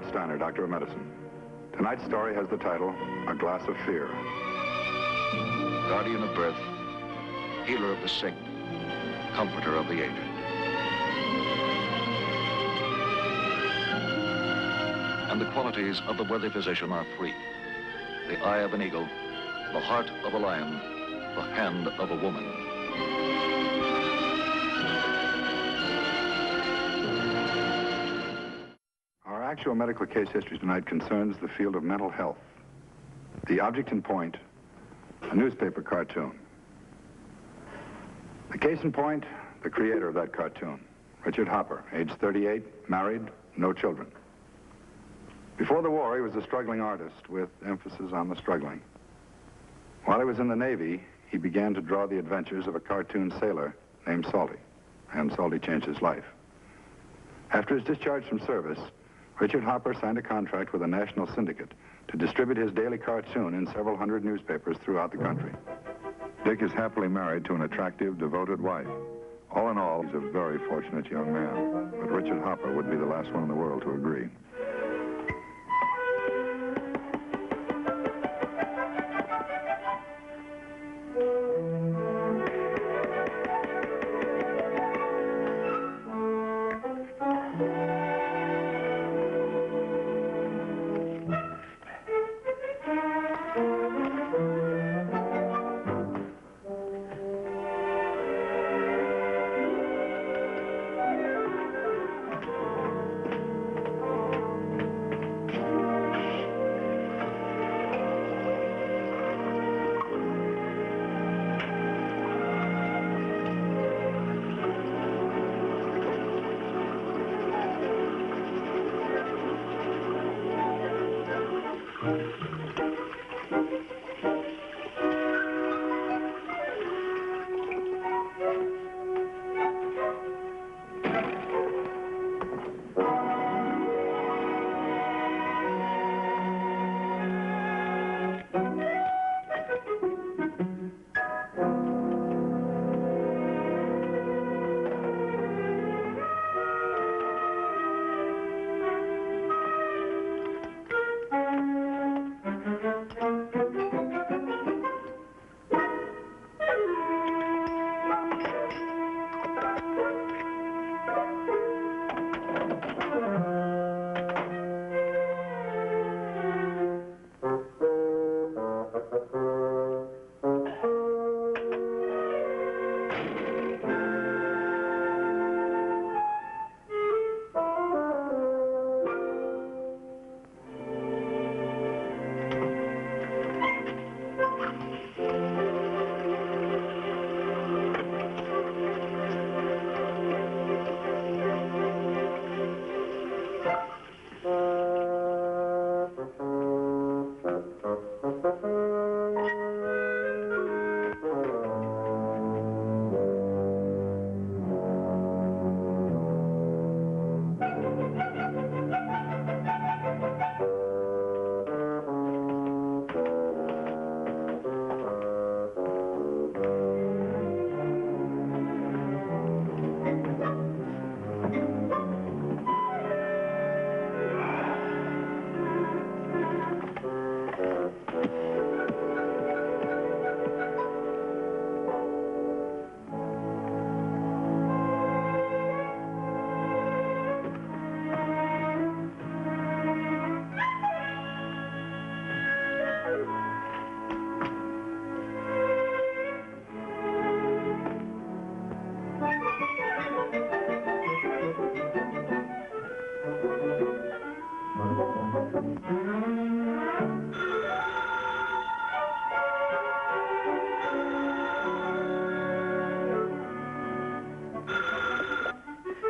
Steiner, Doctor of Medicine. Tonight's story has the title, A Glass of Fear. Guardian of birth, healer of the sick, comforter of the aged. And the qualities of the worthy physician are three: the eye of an eagle, the heart of a lion, the hand of a woman. Our actual medical case history tonight concerns the field of mental health. The object in point, a newspaper cartoon. The case in point, the creator of that cartoon, Richard Hopper, age 38, married, no children. Before the war, he was a struggling artist with emphasis on the struggling. While he was in the Navy, he began to draw the adventures of a cartoon sailor named Salty, and Salty changed his life. After his discharge from service, Richard Hopper signed a contract with a national syndicate to distribute his daily cartoon in several hundred newspapers throughout the country. Dick is happily married to an attractive, devoted wife. All in all, he's a very fortunate young man, but Richard Hopper would be the last one in the world to agree.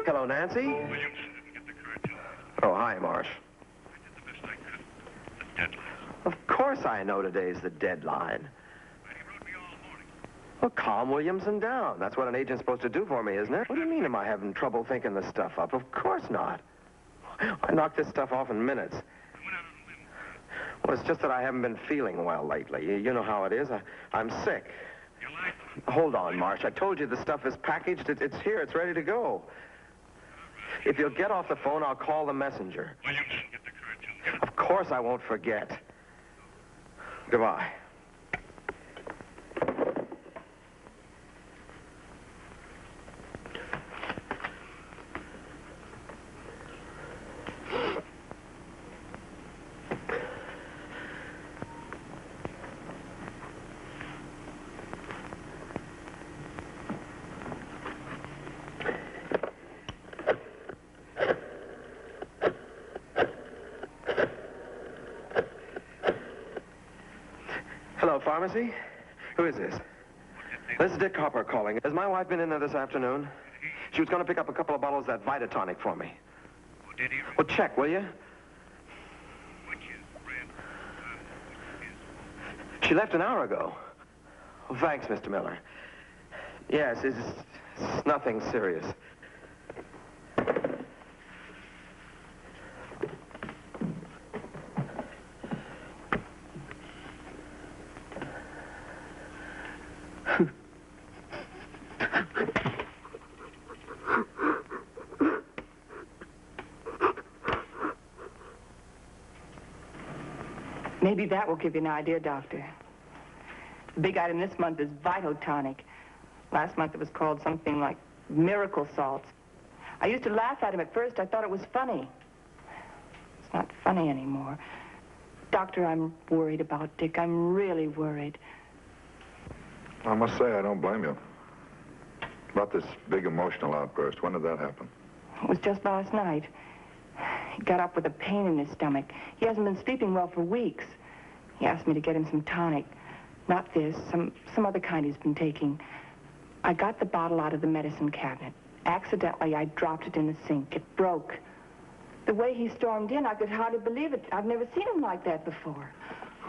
Hello, Nancy. Williamson didn't get the cartoon. Oh, hi, Marsh. I did the best I could. The deadline. Of course I know today's the deadline. But he wrote me all morning. Well, calm Williamson down. That's what an agent's supposed to do for me, isn't it? What do you mean, am I having trouble thinking this stuff up? Of course not. I knock this stuff off in minutes. I went out on a limb. Well, it's just that I haven't been feeling well lately. You know how it is. I'm sick. You lied. Hold on, Marsh. I told you the stuff is packaged. It's here. It's ready to go. If you'll get off the phone, I'll call the messenger. Williamson, get the cartoon. Of course I won't forget. Goodbye. Hello, pharmacy? Who is this? This is Dick Hopper calling. Has my wife been in there this afternoon? She was going to pick up a couple of bottles of that Vitatonic for me. Oh, did he? Well, check, will you? Which is red? She left an hour ago. Well, thanks, Mr. Miller. Yes, it's nothing serious. Maybe that will give you an idea, Doctor. The big item this month is Vitotonic. Last month it was called something like Miracle Salts. I used to laugh at him at first. I thought it was funny. It's not funny anymore. Doctor, I'm worried about Dick. I'm really worried. I must say, I don't blame you. About this big emotional outburst, when did that happen? It was just last night. He got up with a pain in his stomach. He hasn't been sleeping well for weeks. He asked me to get him some tonic. Not this, some other kind he's been taking. I got the bottle out of the medicine cabinet. Accidentally, I dropped it in the sink. It broke. The way he stormed in, I could hardly believe it. I've never seen him like that before.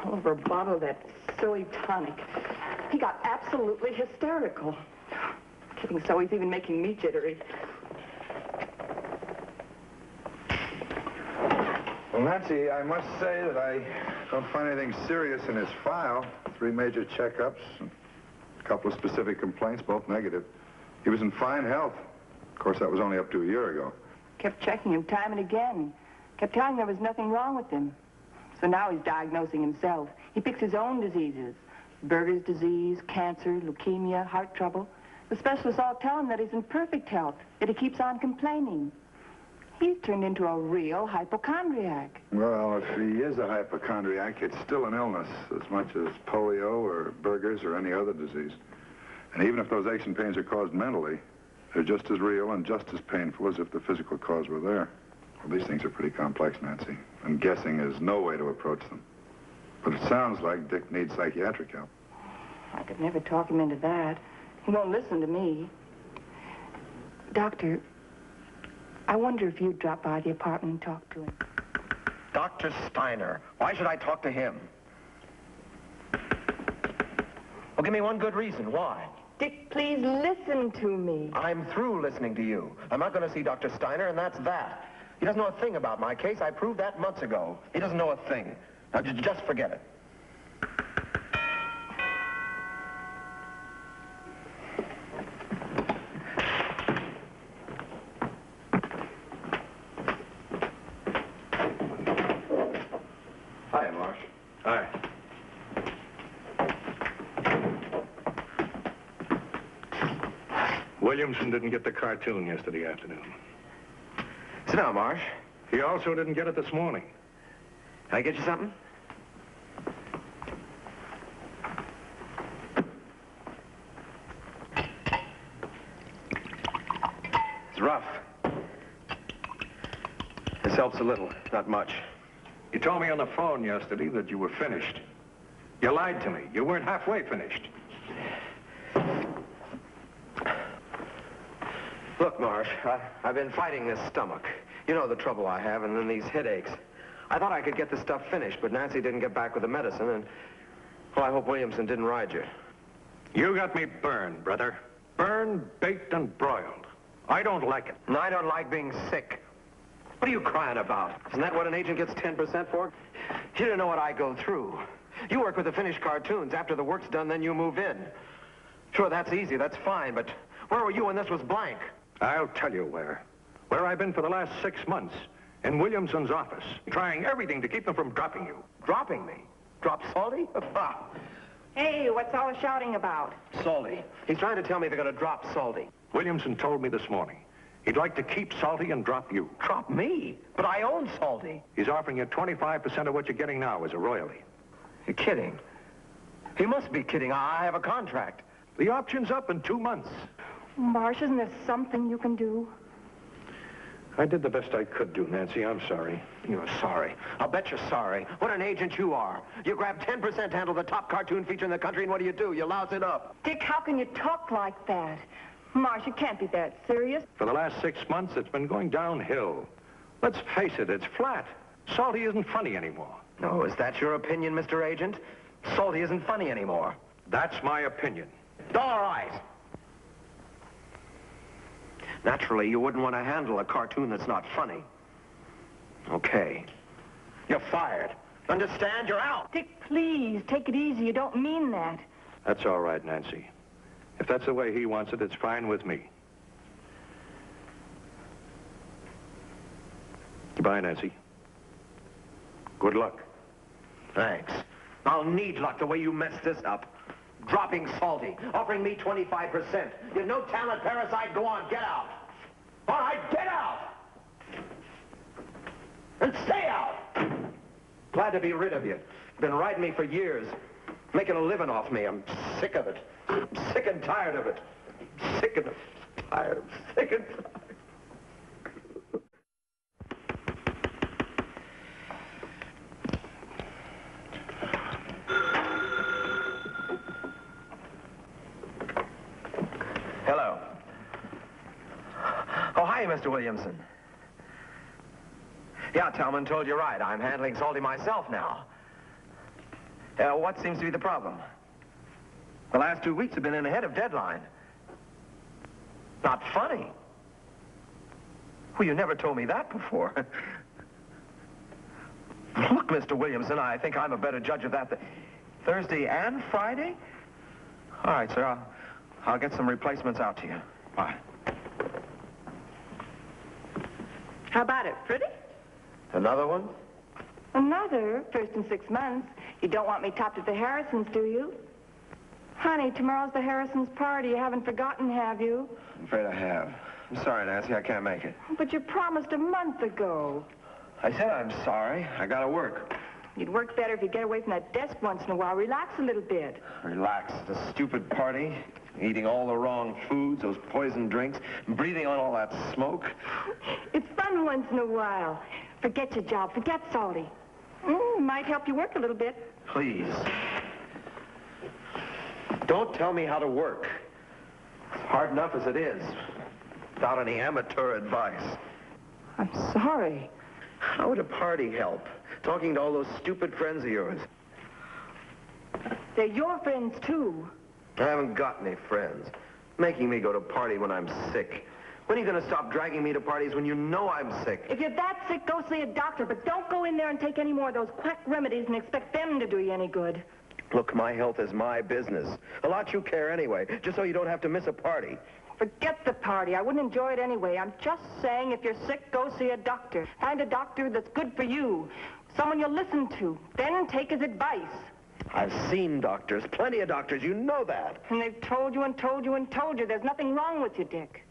All over a bottle of that s2e tonic. He got absolutely hysterical. Kidding, so he's even making me jittery. Well, Nancy, I must say that I don't find anything serious in his file. 3 major checkups, and a couple of specific complaints, both negative. He was in fine health. Of course, that was only up to a year ago. Kept checking him time and again. Kept telling him there was nothing wrong with him. So now he's diagnosing himself. He picks his own diseases. Berger's disease, cancer, leukemia, heart trouble. The specialists all tell him that he's in perfect health, yet he keeps on complaining. He's turned into a real hypochondriac. Well, if he is a hypochondriac, it's still an illness, as much as polio or Berger's or any other disease. And even if those aches and pains are caused mentally, they're just as real and just as painful as if the physical cause were there. Well, these things are pretty complex, Nancy, and guessing is no way to approach them. But it sounds like Dick needs psychiatric help. I could never talk him into that. He won't listen to me. Doctor, I wonder if you'd drop by the apartment and talk to him. Dr. Steiner. Why should I talk to him? Well, give me one good reason. Why? Dick, please listen to me. I'm through listening to you. I'm not going to see Dr. Steiner, and that's that. He doesn't know a thing about my case. I proved that months ago. He doesn't know a thing. Now, just forget it. Hi, Marsh. Hi. Williamson didn't get the cartoon yesterday afternoon. Sit down, Marsh. He also didn't get it this morning. Can I get you something? It's rough. This helps a little, not much. You told me on the phone yesterday that you were finished. You lied to me. You weren't halfway finished. Look, Marsh, I've been fighting this stomach. You know the trouble I have, and then these headaches. I thought I could get the stuff finished, but Nancy didn't get back with the medicine, and... well, I hope Williamson didn't ride you. You got me burned, brother. Burned, baked, and broiled. I don't like it. And I don't like being sick. What are you crying about? Isn't that what an agent gets 10% for? You don't know what I go through. You work with the finished cartoons. After the work's done, then you move in. Sure, that's easy, that's fine, but where were you when this was blank? I'll tell you where. Where I've been for the last 6 months. in Williamson's office, trying everything to keep them from dropping you. Dropping me? Drop Salty? Hey, what's all the shouting about? Salty. He's trying to tell me they're going to drop Salty. Williamson told me this morning he'd like to keep Salty and drop you. Drop me? But I own Salty. He's offering you 25% of what you're getting now as a royalty. You're kidding. He must be kidding. I have a contract. The option's up in 2 months. Marsh, isn't there something you can do? I did the best I could do, Nancy. I'm sorry. You're sorry. I'll bet you're sorry. What an agent you are. You grab 10% to handle the top cartoon feature in the country, and what do? You louse it up. Dick, how can you talk like that? Marsh, you can't be that serious. For the last 6 months, it's been going downhill. Let's face it, it's flat. Salty isn't funny anymore. Oh, is that your opinion, Mr. Agent? Salty isn't funny anymore. That's my opinion. All right. Naturally, you wouldn't want to handle a cartoon that's not funny. Okay. You're fired. Understand? You're out. Dick, please, take it easy. You don't mean that. That's all right, Nancy. If that's the way he wants it, it's fine with me. Goodbye, Nancy. Good luck. Thanks. I'll need luck the way you messed this up. Dropping Salty, offering me 25%. You're no talent parasite. Go on, get out. All right, get out. And stay out. Glad to be rid of you. Been riding me for years, making a living off me. I'm sick of it. I'm sick and tired of it. Sick and tired. Sick and tired. Hello. Oh, hi, Mr. Williamson. Yeah, Talman told you right. I'm handling Salty myself now. What seems to be the problem? The last 2 weeks have been in ahead of deadline. Not funny. Well, you never told me that before. Look, Mr. Williamson, I think I'm a better judge of that than Thursday and Friday? All right, sir. I'll get some replacements out to you. Bye. How about it? Pretty? Another one? Another? First in 6 months. You don't want me topped at the Harrisons, do you? Honey, tomorrow's the Harrisons' party. You haven't forgotten, have you? I'm afraid I have. I'm sorry, Nancy. I can't make it. But you promised a month ago. I said I'm sorry. I gotta work. You'd work better if you get away from that desk once in a while. Relax a little bit. Relax. The stupid party. Eating all the wrong foods, those poison drinks, breathing on all that smoke. It's fun once in a while. Forget your job. Forget Salty. Might help you work a little bit. Please. Don't tell me how to work. It's hard enough as it is, without any amateur advice. I'm sorry. How would a party help? Talking to all those stupid friends of yours. They're your friends, too. I haven't got any friends. Making me go to a party when I'm sick. When are you going to stop dragging me to parties when you know I'm sick? If you're that sick, go see a doctor, but don't go in there and take any more of those quack remedies and expect them to do you any good. Look, my health is my business. A lot you care anyway, just so you don't have to miss a party. Forget the party. I wouldn't enjoy it anyway. I'm just saying if you're sick, go see a doctor. Find a doctor that's good for you. Someone you'll listen to. Then take his advice. I've seen doctors, plenty of doctors, you know that. And they've told you and told you and told you there's nothing wrong with you, Dick.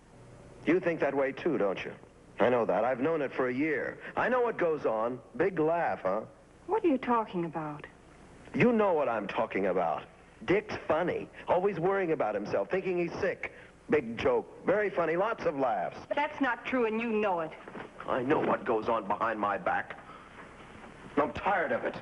You think that way too, don't you? I know that. I've known it for a year. I know what goes on. Big laugh, huh? What are you talking about? You know what I'm talking about. Dick's funny. Always worrying about himself, thinking he's sick. Big joke. Very funny. Lots of laughs. That's not true, and you know it. I know what goes on behind my back. I'm tired of it.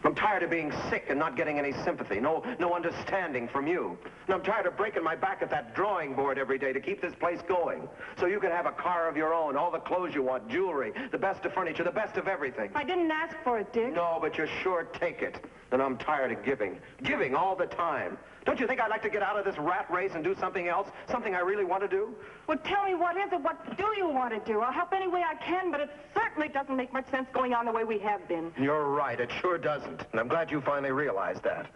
I'm tired of being sick and not getting any sympathy, no understanding from you. And I'm tired of breaking my back at that drawing board every day to keep this place going. So you can have a car of your own, all the clothes you want, jewelry, the best of furniture, the best of everything. I didn't ask for it, Dick. No, but you sure take it. And I'm tired of giving. Giving all the time. Don't you think I'd like to get out of this rat race and do something else? Something I really want to do? Well, tell me, what is it? What do you want to do? I'll help any way I can, but it certainly doesn't make much sense going on the way we have been. You're right. It sure doesn't. And I'm glad you finally realized that.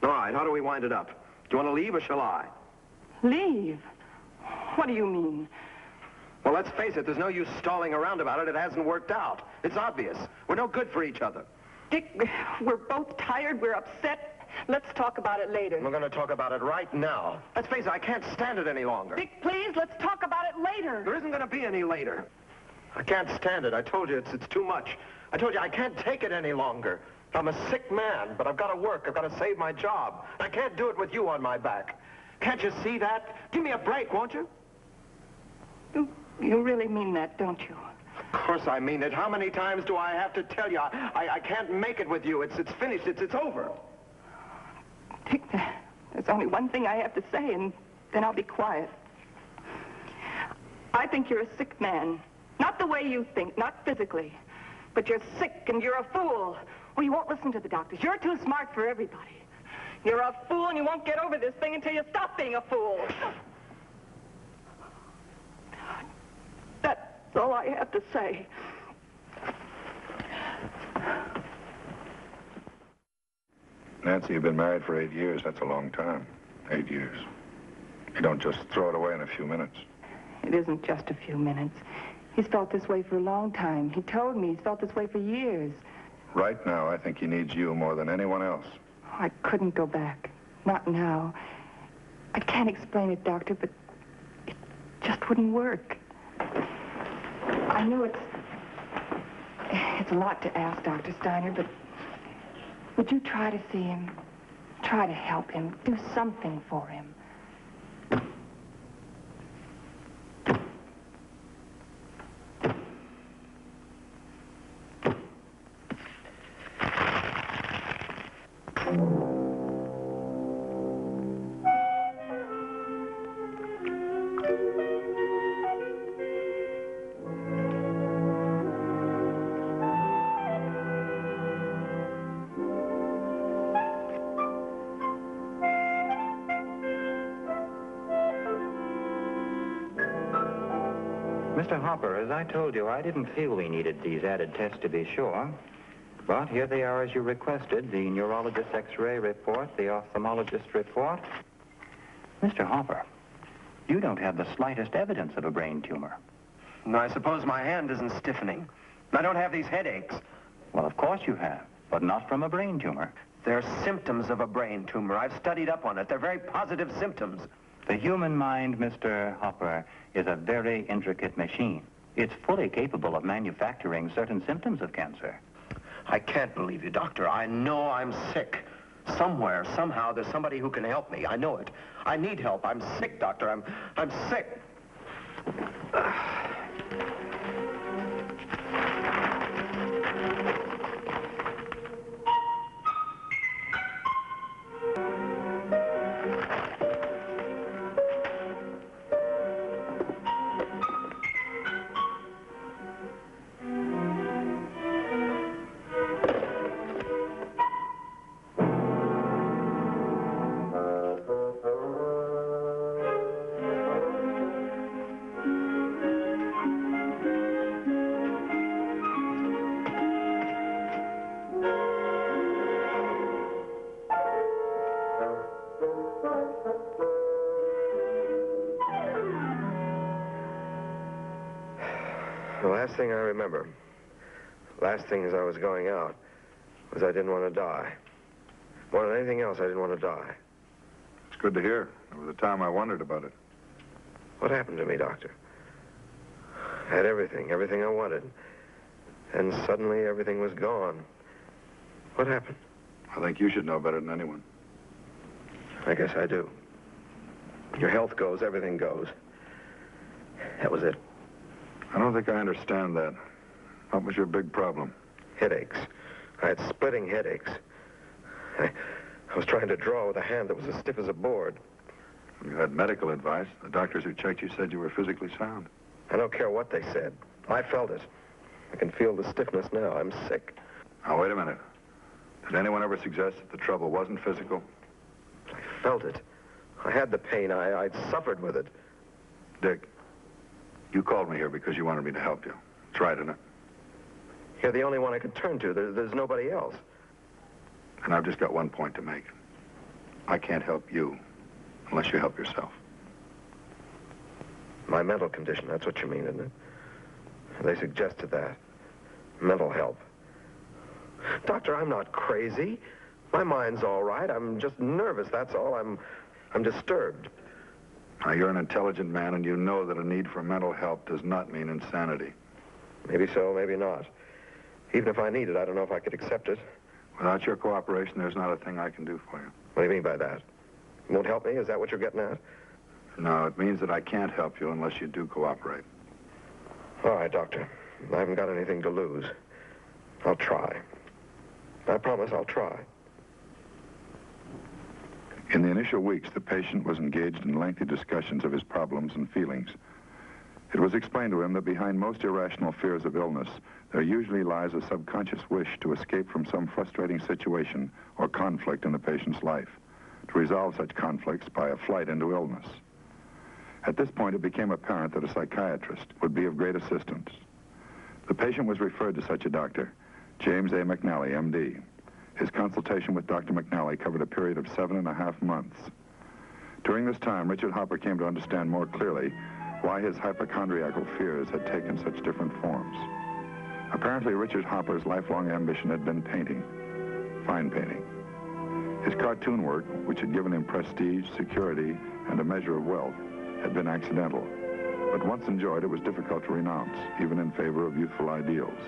All right, how do we wind it up? Do you want to leave or shall I? Leave? What do you mean? Well, let's face it, there's no use stalling around about it. It hasn't worked out. It's obvious. We're no good for each other. Dick, we're both tired. We're upset. Let's talk about it later. We're going to talk about it right now. Let's face it, I can't stand it any longer. Dick, please, let's talk about it later. There isn't going to be any later. I can't stand it. I told you it's too much. I told you I can't take it any longer. I'm a sick man, but I've got to work. I've got to save my job. I can't do it with you on my back. Can't you see that? Give me a break, won't you? You really mean that, don't you? Of course I mean it. How many times do I have to tell you I can't make it with you? It's finished. It's over. Dick, there's only one thing I have to say, and then I'll be quiet. I think you're a sick man. Not the way you think, not physically. But you're sick and you're a fool. Well, you won't listen to the doctors. You're too smart for everybody. You're a fool and you won't get over this thing until you stop being a fool. That's all I have to say. Nancy, you've been married for 8 years. That's a long time. 8 years. You don't just throw it away in a few minutes. It isn't just a few minutes. He's felt this way for a long time. He told me he's felt this way for years. Right now, I think he needs you more than anyone else. Oh, I couldn't go back. Not now. I can't explain it, Doctor, but it just wouldn't work. I know it's a lot to ask, Dr. Steiner, but would you try to see him? Try to help him. Do something for him. Mr. Hopper, as I told you, I didn't feel we needed these added tests to be sure. But here they are as you requested, the neurologist's X-ray report, the ophthalmologist's report. Mr. Hopper, you don't have the slightest evidence of a brain tumor. No, I suppose my hand isn't stiffening. I don't have these headaches. Well, of course you have, but not from a brain tumor. They're symptoms of a brain tumor. I've studied up on it. They're very positive symptoms. The human mind, Mr. Hopper, is a very intricate machine. It's fully capable of manufacturing certain symptoms of cancer. I can't believe you, Doctor. I know I'm sick. Somewhere, somehow, there's somebody who can help me. I know it. I need help. I'm sick, Doctor. I'm sick. The last thing I remember, last thing as I was going out, was I didn't want to die. More than anything else, I didn't want to die. It's good to hear. There was a time I wondered about it. What happened to me, Doctor? I had everything I wanted. And suddenly everything was gone. What happened? I think you should know better than anyone. I guess I do. Your health goes, everything goes. That was it. I don't think I understand that. What was your big problem? Headaches. I had splitting headaches. I was trying to draw with a hand that was as stiff as a board. You had medical advice. The doctors who checked you said you were physically sound. I don't care what they said. I felt it. I can feel the stiffness now. I'm sick. Now, wait a minute. Did anyone ever suggest that the trouble wasn't physical? I felt it. I had the pain. I'd suffered with it. Dick, you called me here because you wanted me to help you. That's right, isn't it? You're the only one I could turn to. There's nobody else. And I've just got one point to make. I can't help you unless you help yourself. My mental condition, that's what you mean, isn't it? They suggested that. Mental help. Doctor, I'm not crazy. My mind's all right. I'm just nervous, that's all. I'm disturbed. Now, you're an intelligent man, and you know that a need for mental help does not mean insanity. Maybe so, maybe not. Even if I need it, I don't know if I could accept it. Without your cooperation, there's not a thing I can do for you. What do you mean by that? You won't help me? Is that what you're getting at? No, it means that I can't help you unless you do cooperate. All right, Doctor. I haven't got anything to lose. I'll try. I promise I'll try. In the initial weeks, the patient was engaged in lengthy discussions of his problems and feelings. It was explained to him that behind most irrational fears of illness, there usually lies a subconscious wish to escape from some frustrating situation or conflict in the patient's life, to resolve such conflicts by a flight into illness. At this point, it became apparent that a psychiatrist would be of great assistance. The patient was referred to such a doctor, James A. McNally, M.D. His consultation with Dr. McNally covered a period of 7.5 months. During this time, Richard Hopper came to understand more clearly why his hypochondriacal fears had taken such different forms. Apparently, Richard Hopper's lifelong ambition had been painting, fine painting. His cartoon work, which had given him prestige, security, and a measure of wealth, had been accidental. But once enjoyed, it was difficult to renounce, even in favor of youthful ideals.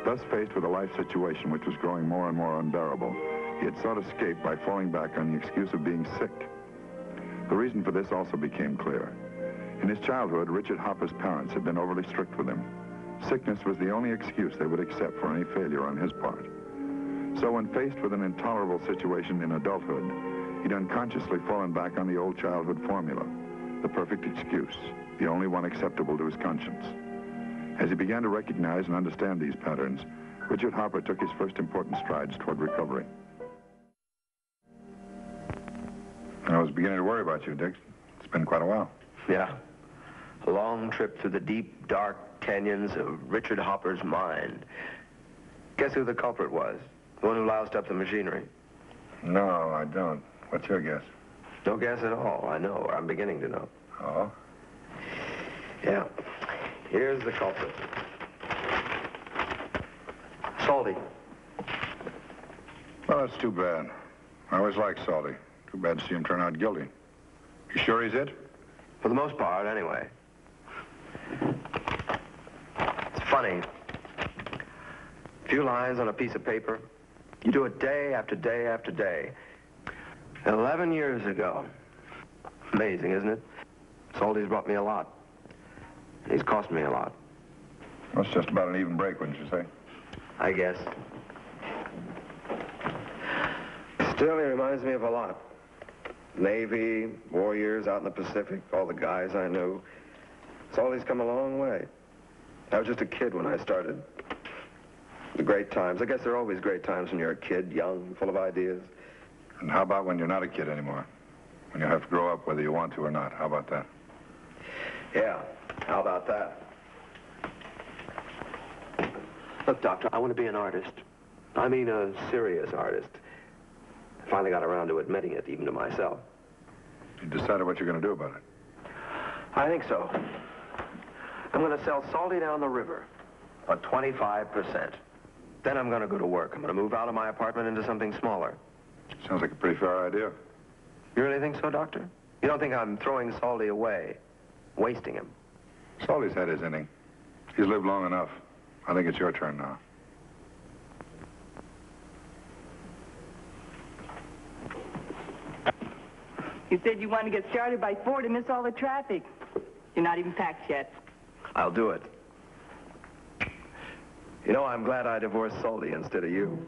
Thus faced with a life situation which was growing more and more unbearable, he had sought escape by falling back on the excuse of being sick. The reason for this also became clear. In his childhood, Richard Hopper's parents had been overly strict with him. Sickness was the only excuse they would accept for any failure on his part. So when faced with an intolerable situation in adulthood, he'd unconsciously fallen back on the old childhood formula, the perfect excuse, the only one acceptable to his conscience. As he began to recognize and understand these patterns, Richard Hopper took his first important strides toward recovery. I was beginning to worry about you, Dick. It's been quite a while. Yeah. A long trip through the deep, dark canyons of Richard Hopper's mind. Guess who the culprit was? The one who loused up the machinery? No, I don't. What's your guess? No guess at all. I know, or I'm beginning to know. Oh? Yeah. Here's the culprit. Salty. Well, that's too bad. I always liked Salty. Too bad to see him turn out guilty. You sure he's it? For the most part, anyway. It's funny. A few lines on a piece of paper. You do it day after day after day. 11 years ago. Amazing, isn't it? Salty's brought me a lot. He's cost me a lot. Well, it's just about an even break, wouldn't you say? I guess. Still, he reminds me of a lot. Navy, war years out in the Pacific, all the guys I knew. Salty's come a long way. I was just a kid when I started. The great times. I guess there are always great times when you're a kid, young, full of ideas. And how about when you're not a kid anymore? When you have to grow up whether you want to or not. How about that? Yeah, how about that? Look, Doctor, I want to be an artist. I mean a serious artist. I finally got around to admitting it, even to myself. You decided what you're going to do about it? I think so. I'm going to sell Salty down the river for 25%. Then I'm going to go to work. I'm going to move out of my apartment into something smaller. Sounds like a pretty fair idea. You really think so, Doctor? You don't think I'm throwing Salty away, wasting him? Salty's had his inning. He's lived long enough. I think it's your turn now. You said you wanted to get started by 4 to miss all the traffic. You're not even packed yet. I'll do it. You know, I'm glad I divorced Salty instead of you.